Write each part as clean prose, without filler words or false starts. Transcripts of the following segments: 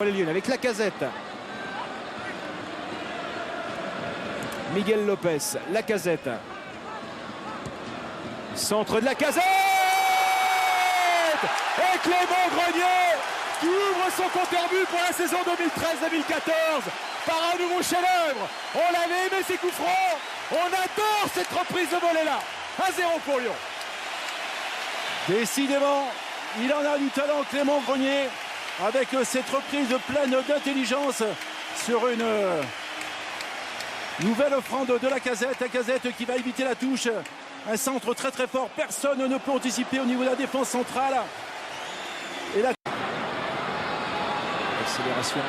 Les Lyonnais avec Lacazette. Miguel Lopez, Lacazette. Centre de Lacazette. Et Clément Grenier qui ouvre son compteur but pour la saison 2013-2014 par un nouveau chef-d'œuvre. On l'avait aimé ses coups francs. On adore cette reprise de volée-là. 1-0 pour Lyon. Décidément, il en a du talent, Clément Grenier, avec cette reprise pleine d'intelligence sur une nouvelle offrande de Lacazette. Lacazette qui va éviter la touche. Un centre très très fort. Personne ne peut anticiper au niveau de la défense centrale. Et la accélération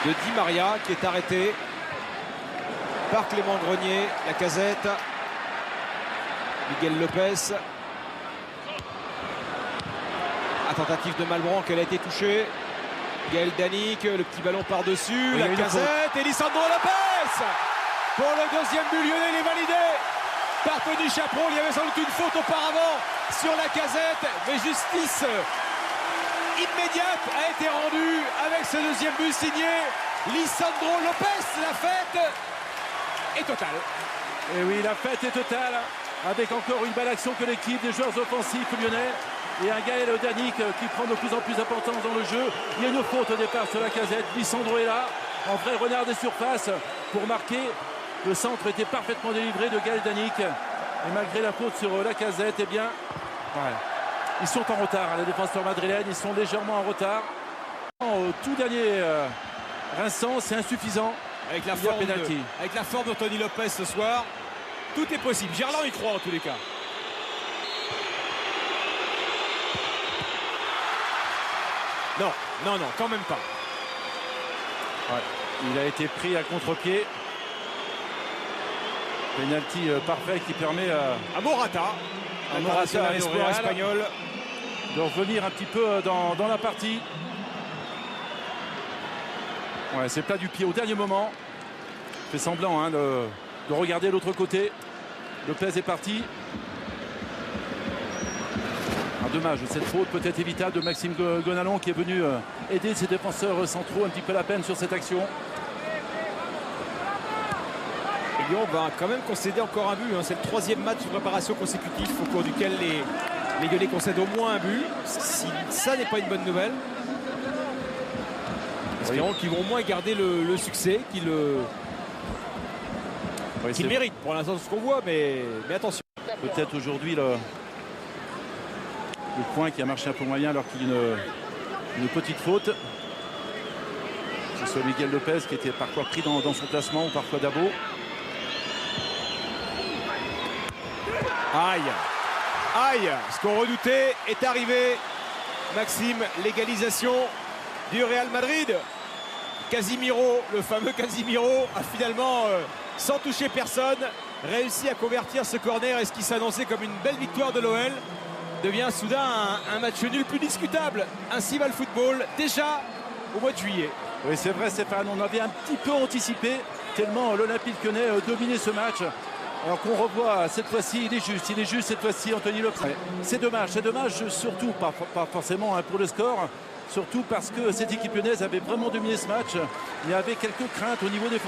de Di Maria qui est arrêté par Clément Grenier. Lacazette. Miguel Lopez. Tentative de Malbranc, elle a été touchée. Gaël Danic, le petit ballon par-dessus. Oui, Lacazette et Lisandro Lopez. Pour le deuxième but lyonnais, il est validé par Tony Chaperon. Il y avait sans doute une faute auparavant sur Lacazette, mais justice immédiate a été rendue avec ce deuxième but signé Lisandro Lopez. La fête est totale. Et oui, la fête est totale, avec encore une belle action collective des joueurs offensifs lyonnais. Et un Gaël Danic qui prend de plus en plus d'importance dans le jeu. Il y a une faute au départ sur Lacazette. Lisandro est là, en vrai renard des surfaces pour marquer. Le centre était parfaitement délivré de Gaël Danic. Et malgré la faute sur Lacazette, eh bien, ouais, ils sont en retard. Les défenseurs madrilènes, ils sont légèrement en retard. Au tout dernier instant, c'est insuffisant. Avec la forme de Tony Lopez ce soir, tout est possible. Gerland y croit en tous les cas. Non, non, non, quand même pas. Ouais, il a été pris à contre-pied. Penalty parfait qui permet à Morata, l'espoir espagnol, de revenir un petit peu dans la partie. Ouais, c'est plat du pied au dernier moment. Fait semblant hein, de regarder l'autre côté. Lopez est parti. Dommage, cette faute peut-être évitable de Maxime Gonalon qui est venu aider ses défenseurs centraux un petit peu la peine sur cette action. Et Lyon va quand même concéder encore un but. Hein. C'est le troisième match de préparation consécutif au cours duquel les Lyonnais concèdent au moins un but. Si ça n'est pas une bonne nouvelle, espérons qu'ils vont au moins garder le succès qu'ils méritent. Pour l'instant, c'est ce qu'on voit, mais attention. Peut-être aujourd'hui le point qui a marché un peu moyen alors qu'il y a une petite faute. Que ce soit Miguel Lopez qui était parfois pris dans son placement ou parfois Dabo. Aïe, aïe, ce qu'on redoutait est arrivé. Maxime, l'égalisation du Real Madrid. Casimiro, le fameux Casimiro, a finalement, sans toucher personne, réussi à convertir ce corner et ce qui s'annonçait comme une belle victoire de l'OL devient soudain un match nul plus discutable. Ainsi va le football, déjà au mois de juillet. Oui, c'est vrai Stéphane, on avait un petit peu anticipé tellement l'Olympique Lyonnais dominait ce match. Alors qu'on revoit cette fois-ci, il est juste cette fois-ci Anthony Lopez. Ouais. C'est dommage surtout, pas forcément hein, pour le score, surtout parce que cette équipe lyonnaise avait vraiment dominé ce match. Il y avait quelques craintes au niveau des Français.